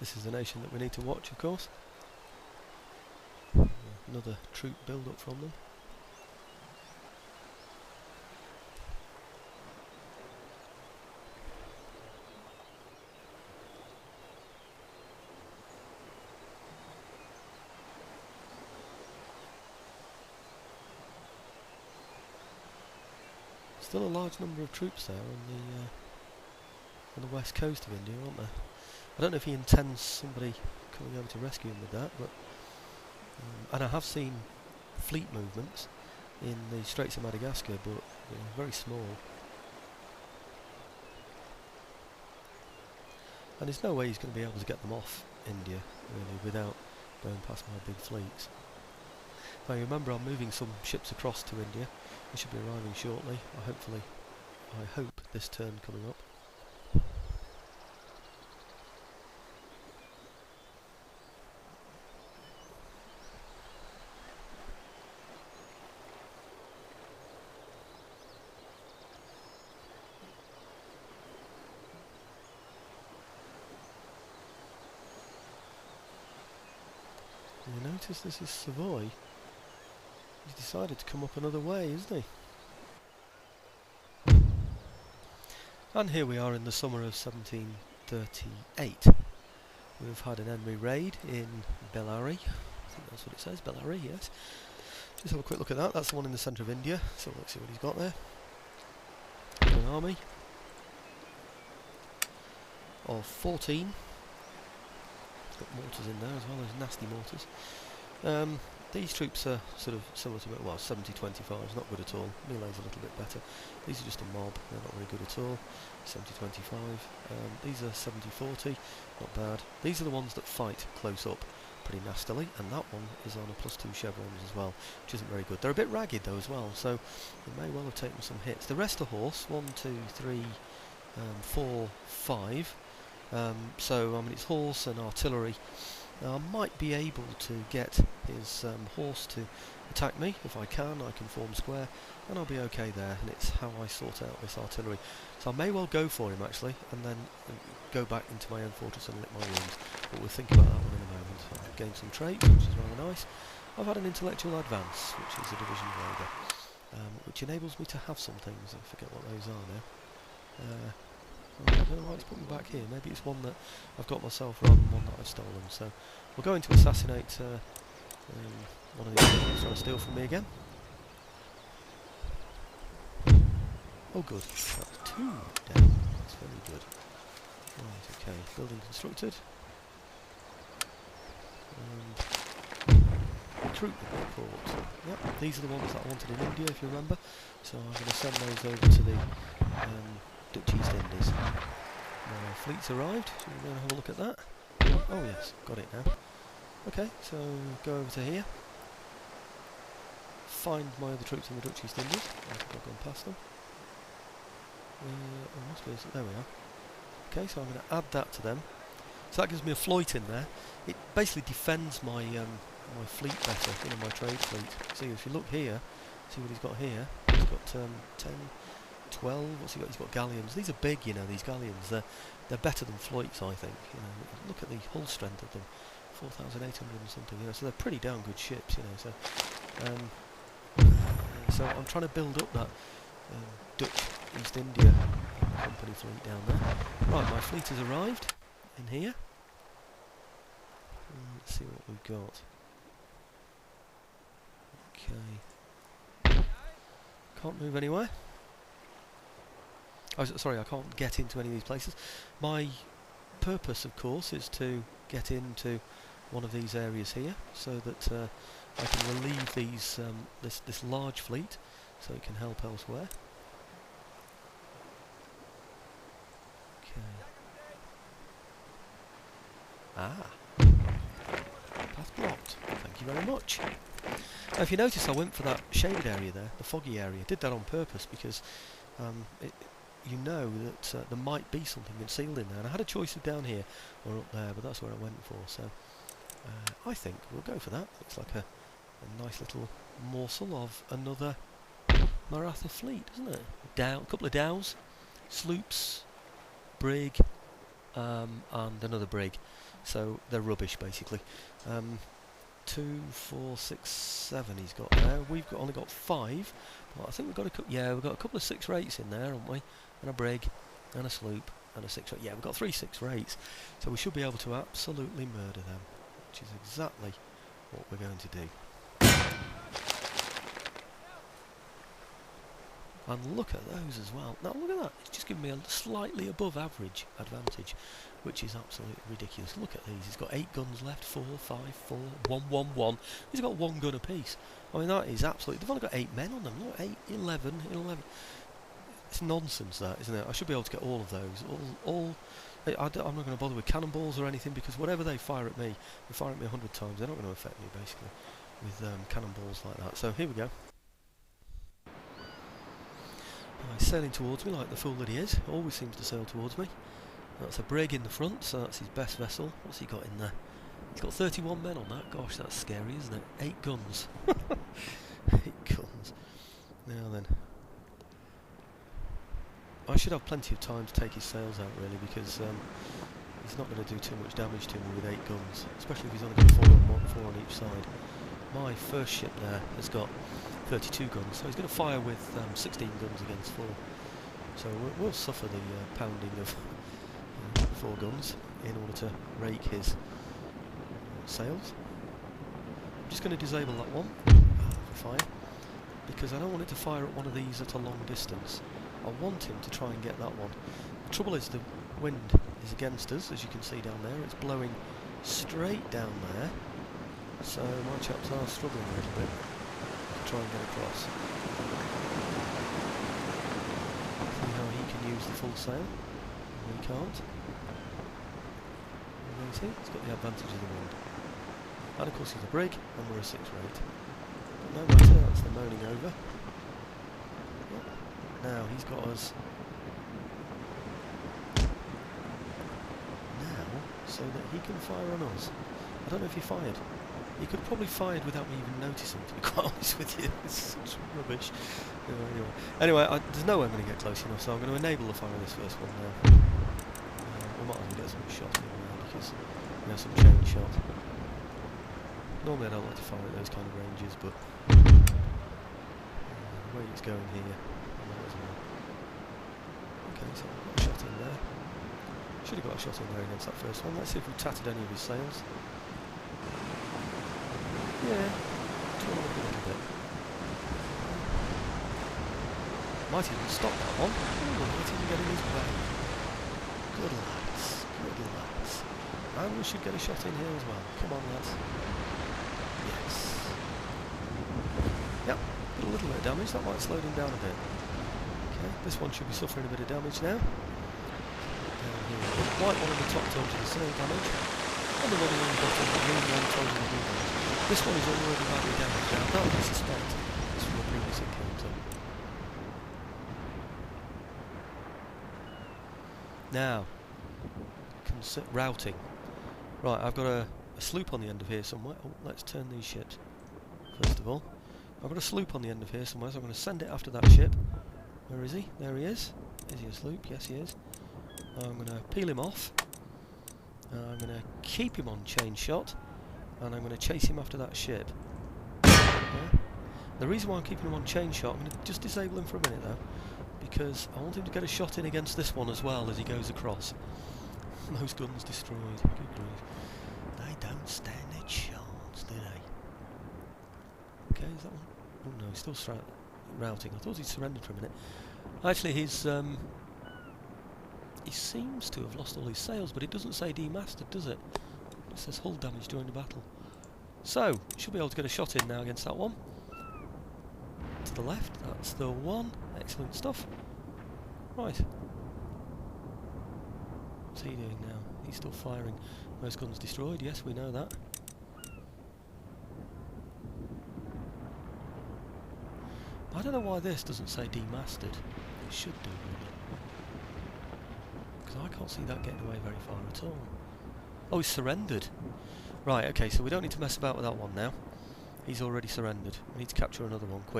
This is the nation that we need to watch, of course. Another troop build-up from them. Still a large number of troops there on the west coast of India, aren't there? I don't know if he intends somebody coming over to rescue him with that, but and I have seen fleet movements in the Straits of Madagascar, but very small. And there's no way he's going to be able to get them off India, really, without going past my big fleets. Now, you remember I'm moving some ships across to India. They should be arriving shortly. I hope this turn coming up. You notice this is Savoy. He's decided to come up another way, isn't he? And here we are in the summer of 1738. We've had an enemy raid in Bellary. I think that's what it says, Bellary, yes. Just have a quick look at that. That's the one in the centre of India. So let's see what he's got there. An army of 14. It's got mortars in there as well, those nasty mortars. These troops are sort of similar to, well, 70-25 is not good at all. Melee's a little bit better. These are just a mob, they're not very good at all. 70-25. These are 70-40, not bad. These are the ones that fight close up pretty nastily, and that one is on a +2 chevrons as well, which isn't very good. They're a bit ragged though as well, so they may well have taken some hits. The rest are horse, 1, 2, 3, 4, 5. So I mean it's horse and artillery. I might be able to get his horse to attack me. If I can form square and I'll be okay there, and it's how I sort out this artillery. So I may well go for him actually, and then go back into my own fortress and lick my wounds, but we'll think about that one in a moment. I've gained some traits, which is rather nice. I've had an intellectual advance, which is a division raider, which enables me to have some things. I forget what those are now. I don't know why it's put me back here. Maybe it's one that I've got myself rather than one that I've stolen. So we're going to assassinate one of these guys trying to steal from me again. Oh good, that's 2 down. That's very good. Right, okay, building constructed. Recruitment report. Yep, these are the ones that I wanted in India, if you remember. So I'm going to send those over to the Dutch East Indies. My fleet's arrived, so we're going to have a look at that. Oh yes, got it now. Okay, so go over to here. Find my other troops in the Dutch East Indies. I think I've gone past them. There we are. Okay, so I'm going to add that to them. So that gives me a Floyd in there. It basically defends my my fleet better, my trade fleet. See, if you look here, see what he's got here. He's got 10, 12. What's he got? He's got galleons. These are big, these galleons. They're better than Floyd's, I think. Look at the hull strength of them, 4,800 and something. So they're pretty damn good ships. So I'm trying to build up that Dutch East India Company fleet down there. Right, my fleet has arrived in here. Let's see what we've got. Okay. Can't move anywhere. Oh, sorry, I can't get into any of these places. My purpose, of course, is to get into one of these areas here, so that I can relieve these this large fleet, so it can help elsewhere. Okay. Ah, path blocked. Thank you very much. Now, if you notice, I went for that shaded area there, the foggy area. I did that on purpose because you know that there might be something concealed in there, and I had a choice of down here or up there, but that's where I went for. So I think we'll go for that. Looks like a nice little morsel of another Maratha fleet, doesn't it? A couple of Dows, sloops, brig, and another brig. So they're rubbish basically. 2, 4, 6, 7 he's got there. We've only got 5. Well, I think we've got we've got a couple of 6-rates in there, haven't we? And a brig, and a sloop, and a 6-rate. Yeah, we've got 3 6-rates. So we should be able to absolutely murder them, which is exactly what we're going to do. And look at those as well. Now look at that, it's just given me a slightly above average advantage, which is absolutely ridiculous. Look at these, he's got 8 guns left, 4, 5, 4, 1, 1, 1. He's got 1 gun apiece. I mean, that is absolutely, they've only got 8 men on them. Look, 8, 11, 11. It's nonsense that, isn't it? I should be able to get all of those. I'm not going to bother with cannonballs or anything, because whatever they fire at me, they fire at me 100 times, they're not going to affect me basically with cannonballs like that. So here we go. He's sailing towards me like the fool that he is. Always seems to sail towards me. That's a brig in the front, so that's his best vessel. What's he got in there? He's got 31 men on that. Gosh, that's scary, isn't it? 8 guns. 8 guns. Now then. I should have plenty of time to take his sails out, really, because he's not going to do too much damage to me with 8 guns, especially if he's only got 4 on each side. My first ship there has got 32 guns, so he's going to fire with 16 guns against 4. So we'll suffer the pounding of 4 guns in order to rake his sails. I'm just going to disable that one for fire, because I don't want it to fire at one of these at a long distance. I want him to try and get that one. The trouble is the wind is against us, as you can see down there. It's blowing straight down there, so my chaps are struggling a little bit to try and get across. See how he can use the full sail, we can't. And see, he's got the advantage of the wind. And of course he's a brig, and we're a 6-rate. But no matter, that's the moaning over. Yep. Now he's got us now, so that he can fire on us. I don't know if he fired. He could have probably fired without me even noticing, to be quite honest with you. It's such rubbish. Anyway, there's no way I'm going to get close enough, so I'm going to enable the fire of this first one now. We might as well get some shots in there, because we have some chain shot. Normally I don't like to fire at those kind of ranges, but the way it's going here, I might as well. Okay, so I've got a shot in there. Should have got a shot in there against that first one. Let's see if we tattered any of his sails. Yeah, torn up a little bit. Might even stop that one. Ooh, might even get in his way. Good lads, good lads. And we should get a shot in here as well. Come on, lads. Yes. Yep, a little bit of damage. That might slow him down a bit. Okay, this one should be suffering a bit of damage now. Down here. The white one on the top tells you the sail damage. And the one on the bottom, the green one tells you the blue damage. This one is already badly damaged now. That I suspect is from a previous encounter. Now, routing. Right, I've got a sloop on the end of here somewhere. Oh, let's turn these ships. First of all, I've got a sloop on the end of here somewhere, so I'm going to send it after that ship. Where is he? There he is. Is he a sloop? Yes, he is. I'm going to peel him off. I'm going to keep him on chain shot, and I'm going to chase him after that ship. Yeah. The reason why I'm keeping him on chain shot, I'm going to just disable him for a minute though, because I want him to get a shot in against this one as well as he goes across. Those guns destroyed. Good grief. They don't stand a chance, do they? Okay, is that one? Oh no, he's still routing. I thought he'd surrendered for a minute. Actually, he seems to have lost all his sails, but it doesn't say demasted, does it? It says hull damage during the battle. So, should be able to get a shot in now against that one. To the left, that's the one. Excellent stuff. Right. What's he doing now? He's still firing. Most guns destroyed, yes, we know that. I don't know why this doesn't say demasted. It should do, really. Because I can't see that getting away very far at all. Oh, he's surrendered. Right, okay, so we don't need to mess about with that one now. He's already surrendered. We need to capture another one quick.